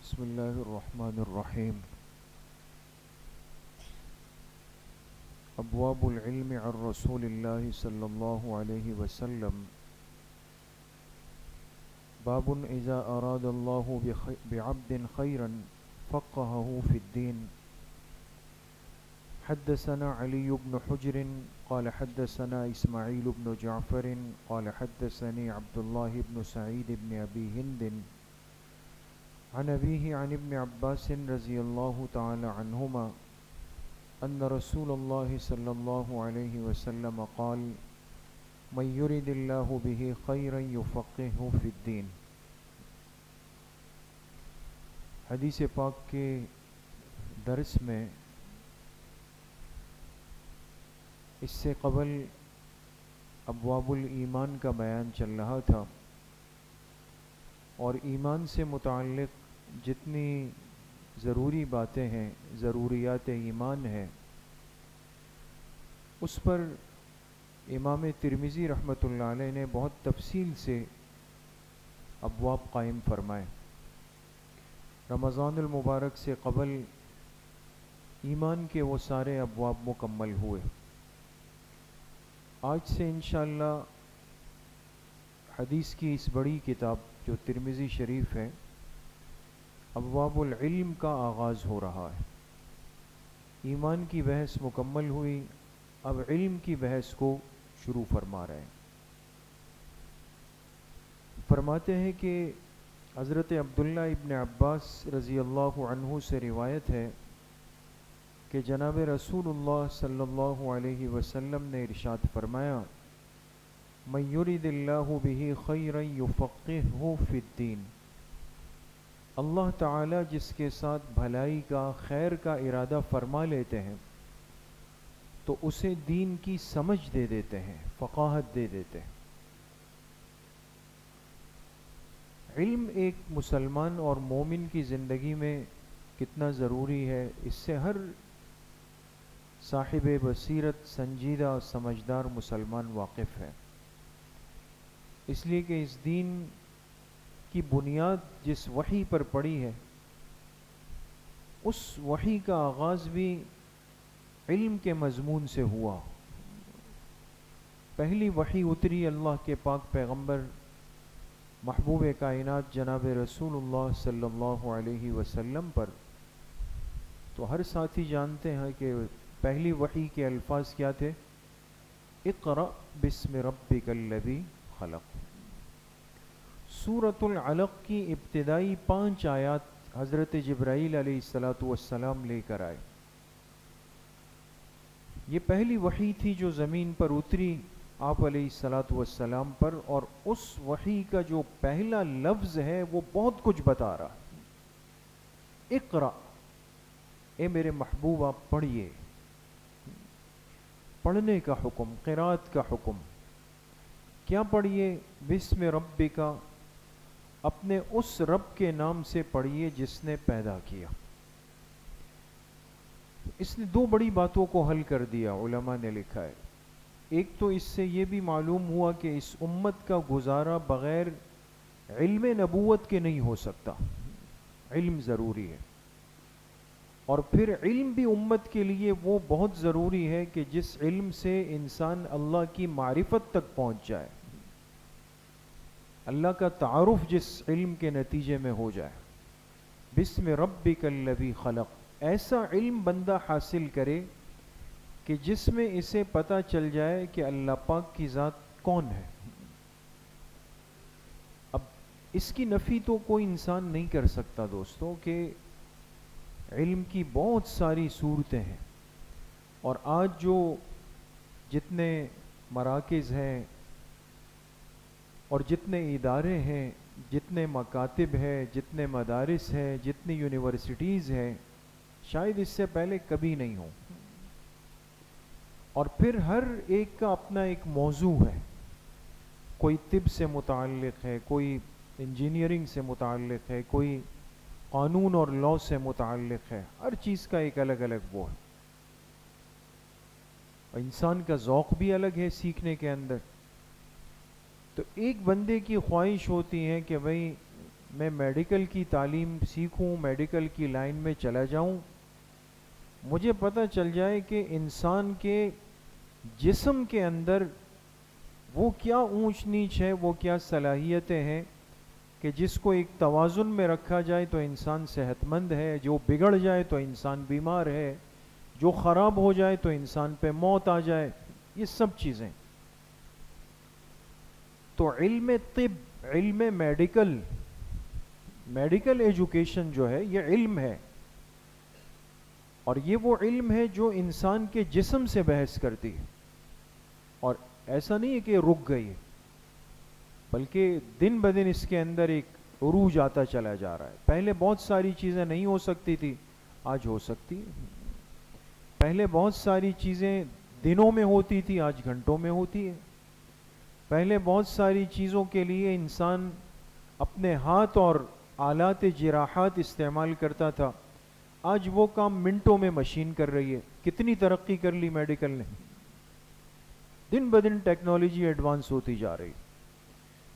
بسم الله الرحمن الرحيم. أبواب العلم عن رسول الله صلى الله عليه وسلم. باب إذا أراد الله بعبد خيرا فقهه في الدين. حدثنا علي بن حجر قال حدثنا إسماعيل بن جعفر قال حدثني عبد الله بن سعيد بن أبي هند عن أبيه عن ابن عباس رضي الله تعالى عنهما أن رسول الله صلى الله عليه وسلم قال من يرد الله به خيرا يفقهه في الدين. حدیث پاک کے درس میں اس سے قبل ابواب الایمان کا بیان چل رہا تھا، اور ایمان سے متعلق جتنی ضروری باتیں ہیں، ضروریات ایمان ہیں، اس پر امام ترمذی رحمۃ اللہ علیہ نے بہت تفصیل سے ابواب قائم فرمائے۔ رمضان المبارک سے قبل ایمان کے وہ سارے ابواب مکمل ہوئے۔ آج سے انشاءاللہ حدیث کی اس بڑی کتاب جو ترمذی شریف ہے، ابواب العلم کا آغاز ہو رہا ہے۔ ایمان کی بحث مکمل ہوئی، اب علم کی بحث کو شروع فرما رہے ہیں۔ فرماتے ہیں کہ حضرت عبداللہ ابن عباس رضی اللہ عنہ سے روایت ہے کہ جناب رسول اللہ صلی اللہ علیہ وسلم نے ارشاد فرمایا من یرد اللہ بہ خیرا یفقہہ فی الدین، اللہ تعالی جس کے ساتھ بھلائی کا، خیر کا ارادہ فرما لیتے ہیں تو اسے دین کی سمجھ دے دیتے ہیں، فقاہت دے دیتے ہیں۔ علم ایک مسلمان اور مومن کی زندگی میں کتنا ضروری ہے، اس سے ہر صاحب بصیرت، سنجیدہ اور سمجھدار مسلمان واقف ہے، اس لیے کہ اس دین کی بنیاد جس وحی پر پڑی ہے، اس وحی کا آغاز بھی علم کے مضمون سے ہوا۔ پہلی وحی اتری اللہ کے پاک پیغمبر محبوب کائنات جناب رسول اللہ صلی اللہ علیہ وسلم پر، تو ہر ساتھی جانتے ہیں کہ پہلی وحی کے الفاظ کیا تھے؟ اقرأ بسم ربک الذی خلق۔ سورۃ العلق کی ابتدائی 5 آیات حضرت جبرائیل علیہ السلام لے کر آئے۔ یہ پہلی وحی تھی جو زمین پر اتری آپ علیہ السلام پر، اور اس وحی کا جو پہلا لفظ ہے وہ بہت کچھ بتا رہا ہے۔ اقرأ، اے میرے محبوب آپ پڑھیے، پڑھنے کا حکم، قرات کا حکم۔ کیا پڑھیے؟ بسم ربک، اپنے اس رب کے نام سے پڑھیے جس نے پیدا کیا۔ اس نے 2 بڑی باتوں کو حل کر دیا، علماء نے لکھا ہے۔ ایک تو اس سے یہ بھی معلوم ہوا کہ اس امت کا گزارا بغیر علم نبوت کے نہیں ہو سکتا، علم ضروری ہے۔ اور پھر علم بھی امت کے لیے وہ بہت ضروری ہے کہ جس علم سے انسان اللہ کی معرفت تک پہنچ جائے، اللہ کا تعارف جس علم کے نتیجے میں ہو جائے۔ بسم ربک الذی خلق، ایسا علم بندہ حاصل کرے کہ جس میں اسے پتہ چل جائے کہ اللہ پاک کی ذات کون ہے۔ اب اس کی نفی تو کوئی انسان نہیں کر سکتا دوستوں کہ علم کی بہت ساری صورتیں ہیں، اور آج جو جتنے مراکز ہیں اور جتنے ادارے ہیں، جتنے مکاتب ہیں، جتنے مدارس ہیں، جتنی یونیورسٹیز ہیں، شاید اس سے پہلے کبھی نہیں ہوں۔ اور پھر ہر ایک کا اپنا ایک موضوع ہے، کوئی طب سے متعلق ہے، کوئی انجینئرنگ سے متعلق ہے، کوئی قانون اور لاء سے متعلق ہے، ہر چیز کا ایک الگ الگ وہ ہے۔ اور انسان کا ذوق بھی الگ ہے سیکھنے کے اندر۔ تو ایک بندے کی خواہش ہوتی ہے کہ بھئی میں میڈیکل کی تعلیم سیکھوں، میڈیکل کی لائن میں چلا جاؤں، مجھے پتہ چل جائے کہ انسان کے جسم کے اندر وہ کیا اونچ نیچ ہے، وہ کیا صلاحیتیں ہیں کہ جس کو ایک توازن میں رکھا جائے تو انسان صحت مند ہے، جو بگڑ جائے تو انسان بیمار ہے، جو خراب ہو جائے تو انسان پہ موت آ جائے، یہ سب چیزیں۔ تو علم طب، علم میڈیکل ایجوکیشن جو ہے یہ علم ہے، اور یہ وہ علم ہے جو انسان کے جسم سے بحث کرتی ہے، اور ایسا نہیں ہے کہ رک گئی، بلکہ دن بدن اس کے اندر ایک عروج آتا چلا جا رہا ہے۔ پہلے بہت ساری چیزیں نہیں ہو سکتی تھی، آج ہو سکتی ہے۔ پہلے بہت ساری چیزیں دنوں میں ہوتی تھی، آج گھنٹوں میں ہوتی ہے۔ پہلے بہت ساری چیزوں کے لیے انسان اپنے ہاتھ اور آلات جراحات استعمال کرتا تھا، آج وہ کام منٹوں میں مشین کر رہی ہے۔ کتنی ترقی کر لی میڈیکل نے، دن بدن ٹیکنالوجی ایڈوانس ہوتی جا رہی۔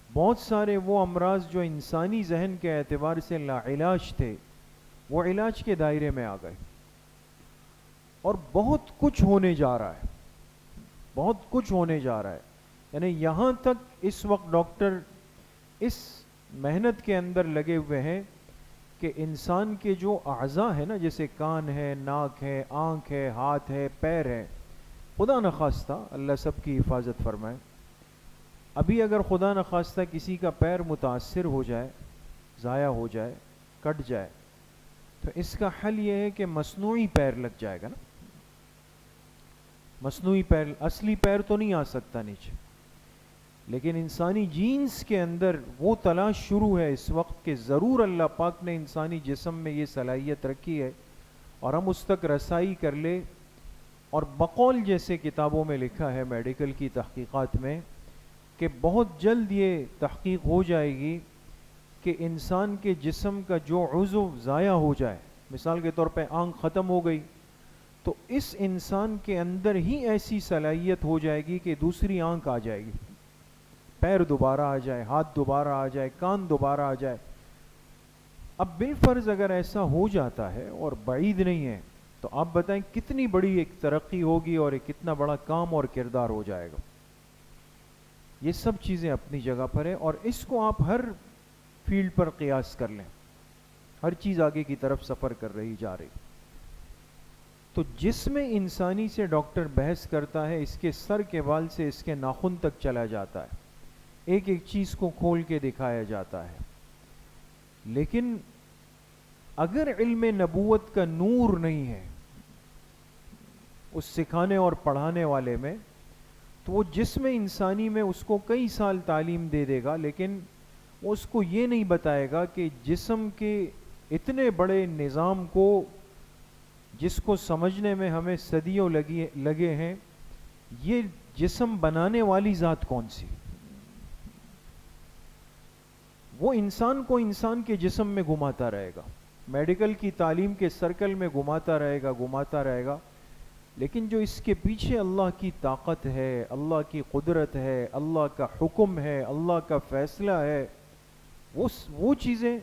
بہت سارے وہ امراض جو انسانی ذہن کے اعتبار سے لا علاج تھے، وہ علاج کے دائرے میں آ گئے، اور بہت کچھ ہونے جا رہا ہے، بہت کچھ ہونے جا رہا ہے۔ یعنی یہاں تک اس وقت ڈاکٹر اس محنت کے اندر لگے ہوئے ہیں کہ انسان کے جو اعضاء ہیں نا، جیسے کان ہے، ناک ہے، آنکھ ہے، ہاتھ ہے، پیر ہے، خدا نخواستہ اللہ سب کی حفاظت فرمائے، ابھی اگر خدا نخواستہ کسی کا پیر متاثر ہو جائے، ضائع ہو جائے، کٹ جائے، تو اس کا حل یہ ہے کہ مصنوعی پیر لگ جائے گا نا، مصنوعی پیر، اصلی پیر تو نہیں آ سکتا نیچے، لیکن انسانی جینز کے اندر وہ تلاش شروع ہے اس وقت کہ ضرور اللہ پاک نے انسانی جسم میں یہ صلاحیت رکھی ہے، اور ہم اس تک رسائی کر لے۔ اور بقول جیسے کتابوں میں لکھا ہے میڈیکل کی تحقیقات میں کہ بہت جلد یہ تحقیق ہو جائے گی کہ انسان کے جسم کا جو عضو ضائع ہو جائے، مثال کے طور پہ آنکھ ختم ہو گئی، تو اس انسان کے اندر ہی ایسی صلاحیت ہو جائے گی کہ دوسری آنکھ آ جائے گی، پیر دوبارہ آ جائے، ہاتھ دوبارہ آ جائے، کان دوبارہ آ جائے۔ اب بالفرض اگر ایسا ہو جاتا ہے اور بعید نہیں ہے، تو آپ بتائیں کتنی بڑی ایک ترقی ہوگی اور ایک کتنا بڑا کام اور کردار ہو جائے گا۔ یہ سب چیزیں اپنی جگہ پر ہے، اور اس کو آپ ہر فیلڈ پر قیاس کر لیں، ہر چیز آگے کی طرف سفر کر رہی جا رہی۔ تو جسم انسانی سے ڈاکٹر بحث کرتا ہے، اس کے سر کے بال سے اس کے ناخن تک چلا جاتا ہے، ایک ایک چیز کو کھول کے دکھایا جاتا ہے۔ لیکن اگر علم نبوت کا نور نہیں ہے اس سکھانے اور پڑھانے والے میں، تو وہ جسم انسانی میں اس کو کئی سال تعلیم دے دے گا، لیکن وہ اس کو یہ نہیں بتائے گا کہ جسم کے اتنے بڑے نظام کو، جس کو سمجھنے میں ہمیں صدیوں لگے ہیں، یہ جسم بنانے والی ذات کون سی؟ وہ انسان کو انسان کے جسم میں گھماتا رہے گا، میڈیکل کی تعلیم کے سرکل میں گھماتا رہے گا، لیکن جو اس کے پیچھے اللہ کی طاقت ہے، اللہ کی قدرت ہے، اللہ کا حکم ہے، اللہ کا فیصلہ ہے، وہ چیزیں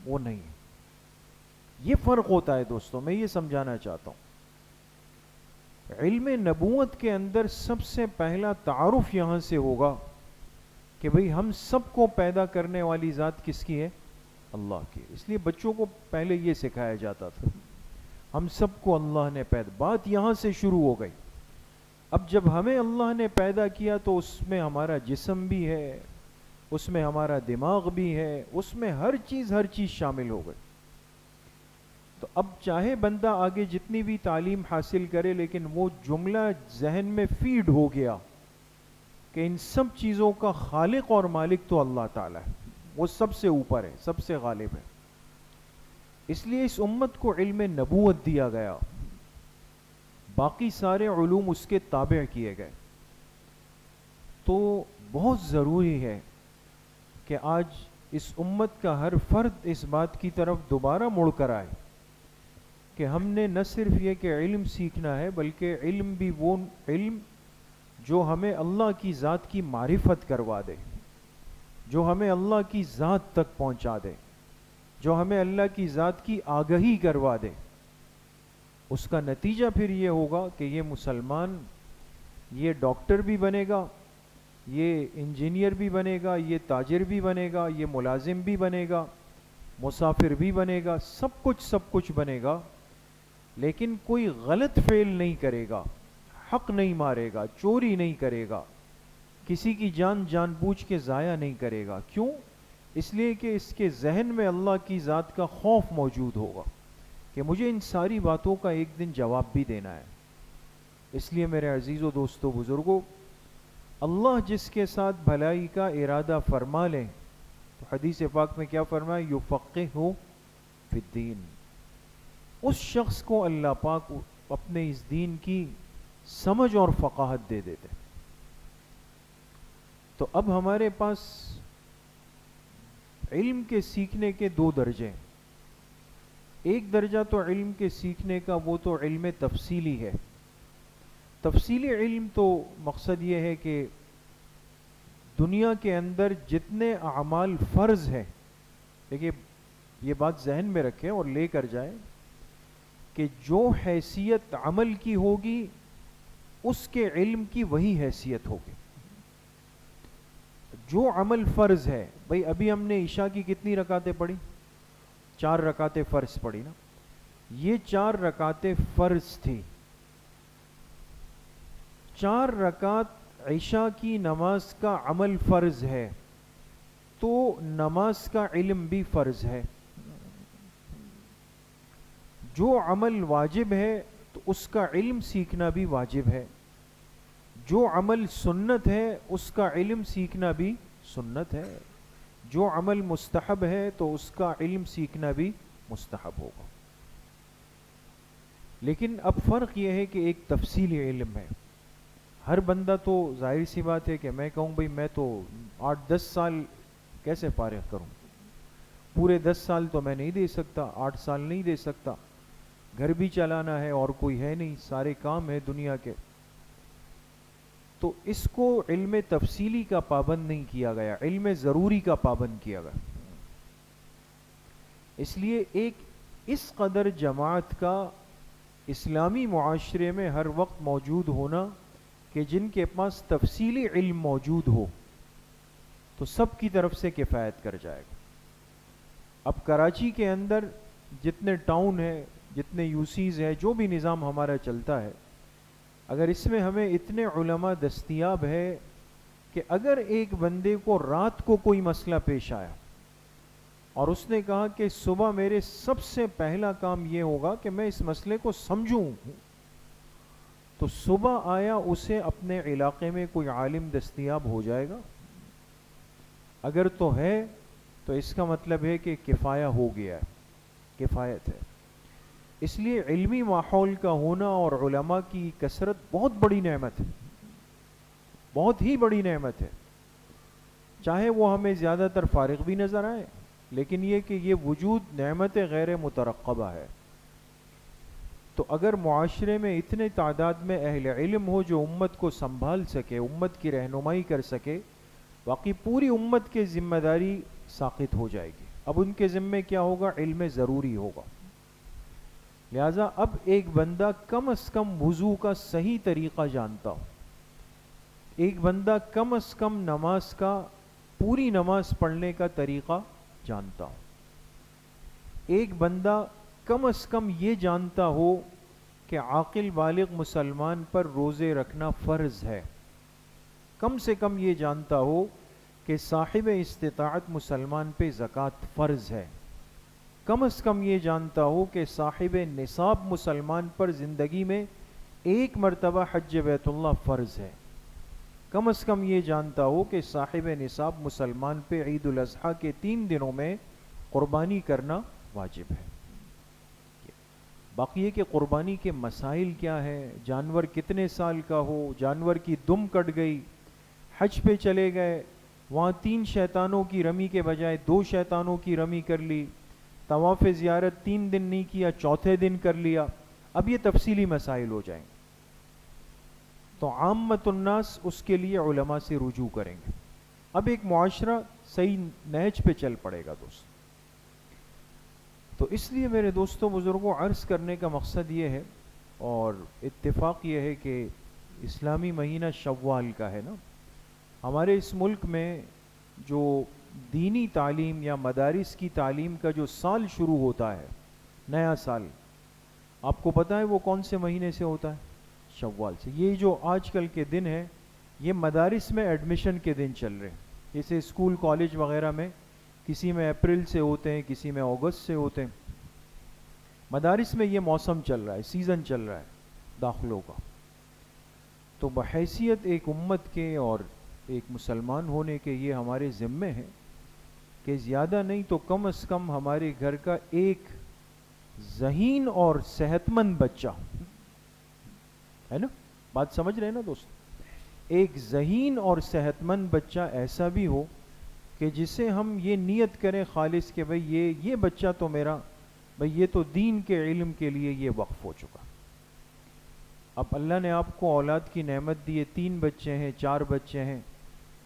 وہ نہیں ہیں۔ یہ فرق ہوتا ہے دوستوں، میں یہ سمجھانا چاہتا ہوں۔ علم نبوت کے اندر سب سے پہلا تعارف یہاں سے ہوگا کہ بھئی ہم سب کو پیدا کرنے والی ذات کس کی ہے؟ اللہ کی۔ اس لیے بچوں کو پہلے یہ سکھایا جاتا تھا، ہم سب کو اللہ نے پیدا، بات یہاں سے شروع ہو گئی۔ اب جب ہمیں اللہ نے پیدا کیا تو اس میں ہمارا جسم بھی ہے، اس میں ہمارا دماغ بھی ہے، اس میں ہر چیز شامل ہو گئی۔ تو اب چاہے بندہ آگے جتنی بھی تعلیم حاصل کرے، لیکن وہ جملہ ذہن میں فیڈ ہو گیا کہ ان سب چیزوں کا خالق اور مالک تو اللہ تعالیٰ ہے، وہ سب سے اوپر ہے، سب سے غالب ہے۔ اس لیے اس امت کو علم نبوت دیا گیا، باقی سارے علوم اس کے تابع کیے گئے۔ تو بہت ضروری ہے کہ آج اس امت کا ہر فرد اس بات کی طرف دوبارہ مڑ کر آئے کہ ہم نے نہ صرف یہ کہ علم سیکھنا ہے، بلکہ علم بھی وہ علم جو ہمیں اللہ کی ذات کی معرفت کروا دے، جو ہمیں اللہ کی ذات تک پہنچا دے۔ جو ہمیں اللہ کی ذات کی آگہی کروا دے، اس کا نتیجہ پھر یہ ہوگا کہ یہ مسلمان یہ ڈاکٹر بھی بنے گا، یہ انجینئر بھی بنے گا، یہ تاجر بھی بنے گا، یہ ملازم بھی بنے گا، مسافر بھی بنے گا، سب کچھ بنے گا، لیکن کوئی غلط فعل نہیں کرے گا، حق نہیں مارے گا، چوری نہیں کرے گا، کسی کی جان بوجھ کے ضائع نہیں کرے گا۔ کیوں؟ اس لیے کہ اس کے ذہن میں اللہ کی ذات کا خوف موجود ہوگا کہ مجھے ان ساری باتوں کا ایک دن جواب بھی دینا ہے۔ اس لیے میرے عزیز و دوستو بزرگوں، اللہ جس کے ساتھ بھلائی کا ارادہ فرما لیں تو حدیث پاک میں کیا فرمایا؟ یفقہہ فی الدین، اس شخص کو اللہ پاک اپنے اس دین کی سمجھ اور فقاہت دے دیتے۔ تو اب ہمارے پاس علم کے سیکھنے کے دو درجے ہیں۔ ایک درجہ تو علم کے سیکھنے کا وہ تو علم تفصیلی ہے۔ تفصیلی علم تو مقصد یہ ہے کہ دنیا کے اندر جتنے اعمال فرض ہیں، دیکھیے یہ بات ذہن میں رکھیں اور لے کر جائیں کہ جو حیثیت عمل کی ہوگی اس کے علم کی وہی حیثیت ہوگی۔ جو عمل فرض ہے، بھئی ابھی ہم نے عشاء کی کتنی رکعتیں پڑھی؟ 4 رکعتیں فرض پڑھی نا۔ یہ 4 رکعتیں فرض تھی، 4 رکعت عشاء کی نماز کا عمل فرض ہے، تو نماز کا علم بھی فرض ہے۔ جو عمل واجب ہے تو اس کا علم سیکھنا بھی واجب ہے، جو عمل سنت ہے اس کا علم سیکھنا بھی سنت ہے، جو عمل مستحب ہے تو اس کا علم سیکھنا بھی مستحب ہوگا۔ لیکن اب فرق یہ ہے کہ ایک تفصیلی علم ہے۔ ہر بندہ تو ظاہر سی بات ہے کہ میں کہوں بھئی میں تو 8-10 سال کیسے فارغ کروں، پورے 10 سال تو میں نہیں دے سکتا، 8 سال نہیں دے سکتا، گھر بھی چلانا ہے اور کوئی ہے نہیں، سارے کام ہے دنیا کے۔ تو اس کو علم تفصیلی کا پابند نہیں کیا گیا، علم ضروری کا پابند کیا گیا۔ اس لیے ایک اس قدر جماعت کا اسلامی معاشرے میں ہر وقت موجود ہونا کہ جن کے پاس تفصیلی علم موجود ہو تو سب کی طرف سے کفایت کر جائے گا۔ اب کراچی کے اندر جتنے ٹاؤن ہیں، جتنے یوسیز ہیں، جو بھی نظام ہمارا چلتا ہے، اگر اس میں ہمیں اتنے علماء دستیاب ہے کہ اگر ایک بندے کو رات کو کوئی مسئلہ پیش آیا اور اس نے کہا کہ صبح میرے سب سے پہلا کام یہ ہوگا کہ میں اس مسئلے کو سمجھوں، تو صبح آیا اسے اپنے علاقے میں کوئی عالم دستیاب ہو جائے گا؟ اگر تو ہے تو اس کا مطلب ہے کہ کفایہ ہو گیا ہے، کفایت ہے۔ اس لیے علمی ماحول کا ہونا اور علماء کی کثرت بہت بڑی نعمت ہے، بہت ہی بڑی نعمت ہے، چاہے وہ ہمیں زیادہ تر فارغ بھی نظر آئے، لیکن یہ کہ یہ وجود نعمت غیر مترقبہ ہے۔ تو اگر معاشرے میں اتنے تعداد میں اہل علم ہو جو امت کو سنبھال سکے، امت کی رہنمائی کر سکے، باقی پوری امت کی ذمہ داری ساقط ہو جائے گی۔ اب ان کے ذمے کیا ہوگا؟ علم ضروری ہوگا۔ لہذا اب ایک بندہ کم از کم وضو کا صحیح طریقہ جانتا ہو، ایک بندہ کم از کم نماز کا، پوری نماز پڑھنے کا طریقہ جانتا ہو، ایک بندہ کم از کم یہ جانتا ہو کہ عاقل بالغ مسلمان پر روزے رکھنا فرض ہے، کم سے کم یہ جانتا ہو کہ صاحب استطاعت مسلمان پہ زکوٰۃ فرض ہے، کم از کم یہ جانتا ہو کہ صاحب نصاب مسلمان پر زندگی میں 1 مرتبہ حج بیت اللہ فرض ہے، کم از کم یہ جانتا ہو کہ صاحب نصاب مسلمان پہ عید الاضحیٰ کے 3 دنوں میں قربانی کرنا واجب ہے۔ باقی یہ کہ قربانی کے مسائل کیا ہے، جانور کتنے سال کا ہو، جانور کی دم کٹ گئی، حج پہ چلے گئے، وہاں 3 شیطانوں کی رمی کے بجائے 2 شیطانوں کی رمی کر لی، طواف زیارت 3 دن نہیں کیا، چوتھے دن کر لیا، اب یہ تفصیلی مسائل ہو جائیں گے، تو عامت الناس اس کے لیے علماء سے رجوع کریں گے۔ اب ایک معاشرہ صحیح نہج پہ چل پڑے گا دوست۔ تو اس لیے میرے دوستوں بزرگوں عرض کرنے کا مقصد یہ ہے، اور اتفاق یہ ہے کہ اسلامی مہینہ شوال کا ہے نا، ہمارے اس ملک میں جو دینی تعلیم یا مدارس کی تعلیم کا جو سال شروع ہوتا ہے، نیا سال، آپ کو پتہ ہے وہ کون سے مہینے سے ہوتا ہے؟ شوال سے۔ یہ جو آج کل کے دن ہیں یہ مدارس میں ایڈمیشن کے دن چل رہے ہیں، جیسے اسکول کالج وغیرہ میں کسی میں اپریل سے ہوتے ہیں، کسی میں اگست سے ہوتے ہیں، مدارس میں یہ موسم چل رہا ہے، سیزن چل رہا ہے داخلوں کا۔ تو بحیثیت ایک امت کے اور ایک مسلمان ہونے کے یہ ہمارے ذمے ہیں کہ زیادہ نہیں تو کم از کم ہمارے گھر کا ایک ذہین اور صحت مند بچہ ہے نا، بات سمجھ رہے ہیں نا دوست، ایک ذہین اور صحت مند بچہ ایسا بھی ہو کہ جسے ہم یہ نیت کریں خالص کہ بھئی یہ بچہ تو میرا، بھئی یہ تو دین کے علم کے لیے یہ وقف ہو چکا۔ اب اللہ نے آپ کو اولاد کی نعمت دی ہے، 3 بچے ہیں، 4 بچے ہیں،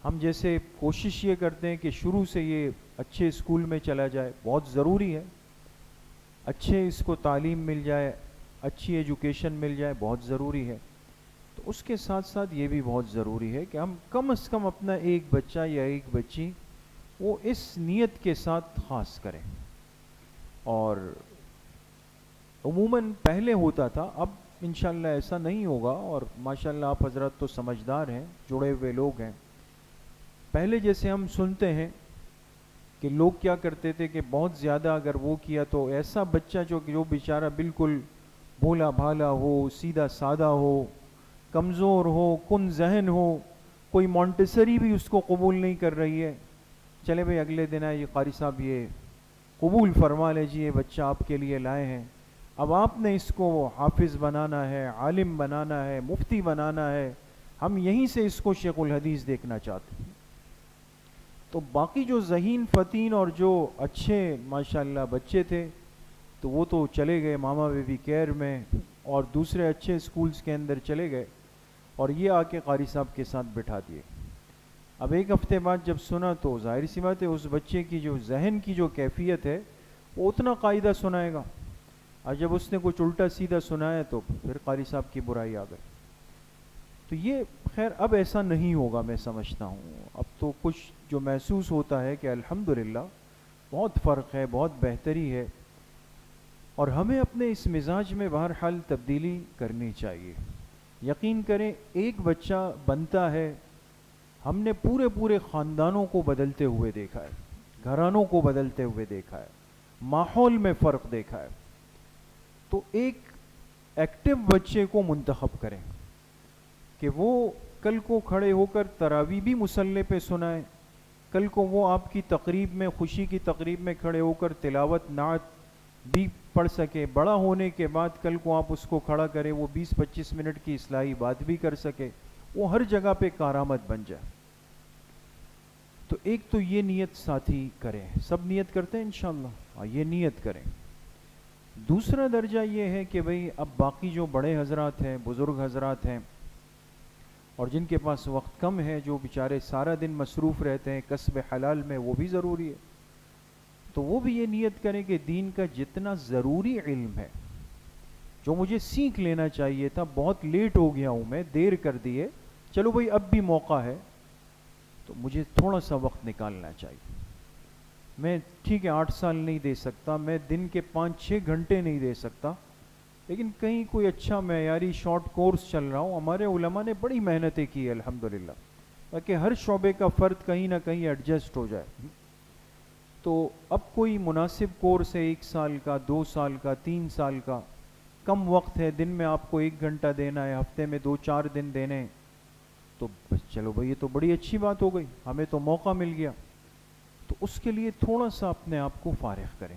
ہم جیسے کوشش یہ کرتے ہیں کہ شروع سے یہ اچھے اسکول میں چلا جائے، بہت ضروری ہے، اچھے اس کو تعلیم مل جائے، اچھی ایجوکیشن مل جائے، بہت ضروری ہے۔ تو اس کے ساتھ ساتھ یہ بھی بہت ضروری ہے کہ ہم کم از کم اپنا ایک بچہ یا ایک بچی وہ اس نیت کے ساتھ خاص کریں۔ اور عموماً پہلے ہوتا تھا، اب انشاءاللہ ایسا نہیں ہوگا، اور ماشاءاللہ آپ حضرات تو سمجھدار ہیں، جڑے ہوئے لوگ ہیں۔ پہلے جیسے ہم سنتے ہیں کہ لوگ کیا کرتے تھے کہ بہت زیادہ اگر وہ کیا تو ایسا بچہ جو بیچارہ بالکل بھولا بھالا ہو، سیدھا سادہ ہو، کمزور ہو، کن ذہن ہو، کوئی مونٹیسری بھی اس کو قبول نہیں کر رہی ہے، چلے بھئی اگلے دن آئے، یہ قاری صاحب یہ قبول فرما لیجئے، یہ بچہ آپ کے لیے لائے ہیں، اب آپ نے اس کو حافظ بنانا ہے، عالم بنانا ہے، مفتی بنانا ہے، ہم یہیں سے اس کو شیخ الحدیث دیکھنا چاہتے ہیں۔ تو باقی جو ذہین فتین اور جو اچھے ماشاءاللہ بچے تھے تو وہ تو چلے گئے ماما بیبی کیئر میں اور دوسرے اچھے اسکولز کے اندر چلے گئے، اور یہ آ کے قاری صاحب کے ساتھ بٹھا دیے۔ اب ایک ہفتے بعد جب سنا تو ظاہر سی بات ہے اس بچے کی جو ذہن کی جو کیفیت ہے وہ اتنا قاعدہ سنائے گا، اور جب اس نے کچھ الٹا سیدھا سنایا تو پھر قاری صاحب کی برائی آ گئی۔ تو یہ خیر اب ایسا نہیں ہوگا، میں سمجھتا ہوں اب تو کچھ جو محسوس ہوتا ہے کہ الحمدللہ بہت فرق ہے، بہت بہتری ہے، اور ہمیں اپنے اس مزاج میں بہرحال تبدیلی کرنی چاہیے۔ یقین کریں ایک بچہ بنتا ہے، ہم نے پورے خاندانوں کو بدلتے ہوئے دیکھا ہے، گھرانوں کو بدلتے ہوئے دیکھا ہے، ماحول میں فرق دیکھا ہے۔ تو ایک ایکٹیو بچے کو منتخب کریں کہ وہ کل کو کھڑے ہو کر تراویح بھی مصلی پہ سنائیں، کل کو وہ آپ کی تقریب میں، خوشی کی تقریب میں کھڑے ہو کر تلاوت نعت بھی پڑھ سکے، بڑا ہونے کے بعد کل کو آپ اس کو کھڑا کرے وہ 20-25 منٹ کی اصلاحی بات بھی کر سکے، وہ ہر جگہ پہ کارآمد بن جائے۔ تو ایک تو یہ نیت ساتھی کریں، سب نیت کرتے ہیں انشاءاللہ، یہ نیت کریں۔ دوسرا درجہ یہ ہے کہ بھئی اب باقی جو بڑے حضرات ہیں، بزرگ حضرات ہیں، اور جن کے پاس وقت کم ہے، جو بیچارے سارا دن مصروف رہتے ہیں کسب حلال میں، وہ بھی ضروری ہے، تو وہ بھی یہ نیت کریں کہ دین کا جتنا ضروری علم ہے جو مجھے سیکھ لینا چاہیے تھا، بہت لیٹ ہو گیا ہوں میں، دیر کر دیے، چلو بھئی اب بھی موقع ہے تو مجھے تھوڑا سا وقت نکالنا چاہیے۔ میں ٹھیک ہے 8 سال نہیں دے سکتا، میں دن کے 5-6 گھنٹے نہیں دے سکتا، لیکن کہیں کوئی اچھا معیاری شارٹ کورس چل رہا ہوں، ہمارے علماء نے بڑی محنتیں کی ہے الحمدللہ، تاکہ ہر شعبے کا فرد کہیں نہ کہیں ایڈجسٹ ہو جائے۔ تو اب کوئی مناسب کورس ہے 1 سال کا، 2 سال کا، 3 سال کا، کم وقت ہے، دن میں آپ کو 1 گھنٹہ دینا ہے، ہفتے میں 2-4 دن دینے، تو چلو بھئی یہ تو بڑی اچھی بات ہو گئی، ہمیں تو موقع مل گیا۔ تو اس کے لیے تھوڑا سا اپنے آپ کو فارغ کریں،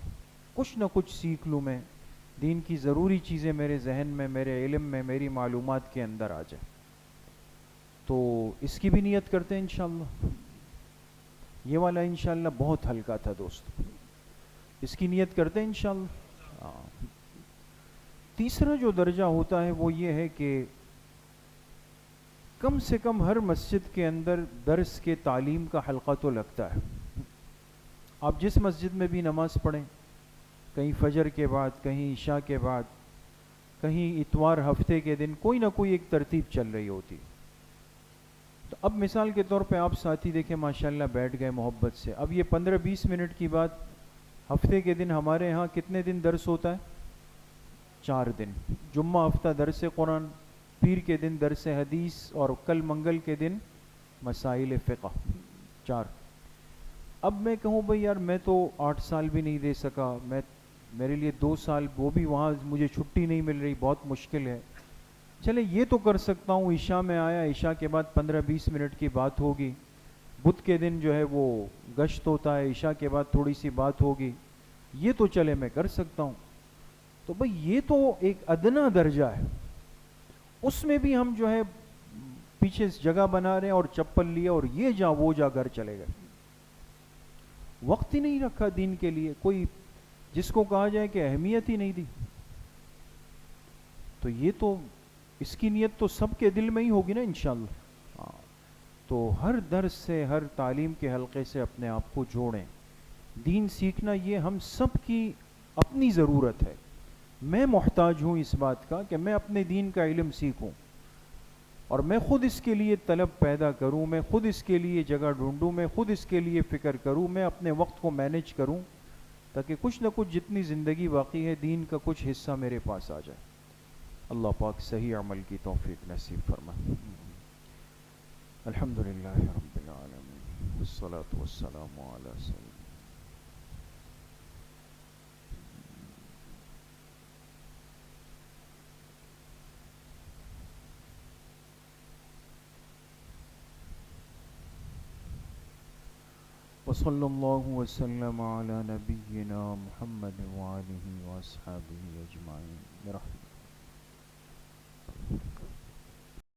کچھ نہ کچھ سیکھ لوں میں، دین کی ضروری چیزیں میرے ذہن میں، میرے علم میں، میری معلومات کے اندر آ جائیں۔ تو اس کی بھی نیت کرتے ہیں انشاءاللہ۔ یہ والا انشاءاللہ بہت ہلکا تھا دوست، اس کی نیت کرتے ہیں انشاءاللہ۔ تیسرا جو درجہ ہوتا ہے وہ یہ ہے کہ کم سے کم ہر مسجد کے اندر درس کے تعلیم کا حلقہ تو لگتا ہے۔ آپ جس مسجد میں بھی نماز پڑھیں، کہیں فجر کے بعد، کہیں عشاء کے بعد، کہیں اتوار ہفتے کے دن، کوئی نہ کوئی ایک ترتیب چل رہی ہوتی. تو اب مثال کے طور پہ آپ ساتھی دیکھیں ماشاءاللہ بیٹھ گئے محبت سے. اب یہ 15-20 منٹ کی بات، ہفتے کے دن ہمارے ہاں کتنے دن درس ہوتا ہے؟ 4 دن. جمعہ ہفتہ درس قرآن، پیر کے دن درس حدیث، اور کل منگل کے دن مسائل فقہ. 4. اب میں کہوں بھئی یار میں تو 8 سال بھی نہیں دے سکا، میرے لیے 2 سال وہ بھی وہاں مجھے چھٹی نہیں مل رہی، بہت مشکل ہے. چلے یہ تو کر سکتا ہوں، عشاء میں آیا، عشاء کے بعد 15-20 منٹ کی بات ہوگی. بدھ کے دن جو ہے وہ گشت ہوتا ہے، عشاء کے بعد تھوڑی سی بات ہوگی، یہ تو چلے میں کر سکتا ہوں. تو بھئی یہ تو ایک ادنا درجہ ہے، اس میں بھی ہم جو ہے پیچھے جگہ بنا رہے ہیں اور چپل لیے اور یہ جا وہ جا گھر چلے گئے. وقت ہی نہیں رکھا دین کے لیے، کوئی جس کو کہا جائے کہ اہمیت ہی نہیں دی. تو یہ تو اس کی نیت تو سب کے دل میں ہی ہوگی نا انشاءاللہ. ہاں. تو ہر درس سے، ہر تعلیم کے حلقے سے اپنے آپ کو جوڑیں. دین سیکھنا یہ ہم سب کی اپنی ضرورت ہے. میں محتاج ہوں اس بات کا کہ میں اپنے دین کا علم سیکھوں، اور میں خود اس کے لیے طلب پیدا کروں، میں خود اس کے لیے جگہ ڈھونڈوں، میں خود اس کے لیے فکر کروں، میں اپنے وقت کو مینیج کروں، تاکہ کچھ نہ کچھ جتنی زندگی باقی ہے دین کا کچھ حصہ میرے پاس آ جائے. اللہ پاک صحیح عمل کی توفیق نصیب فرمائے. الحمدللہ رب العالمین والصلاة والسلام علی سیدنا. وصلی اللہ وسلم علی نبینا محمد وآلہ واصحابہ اجمعین برحمتہ.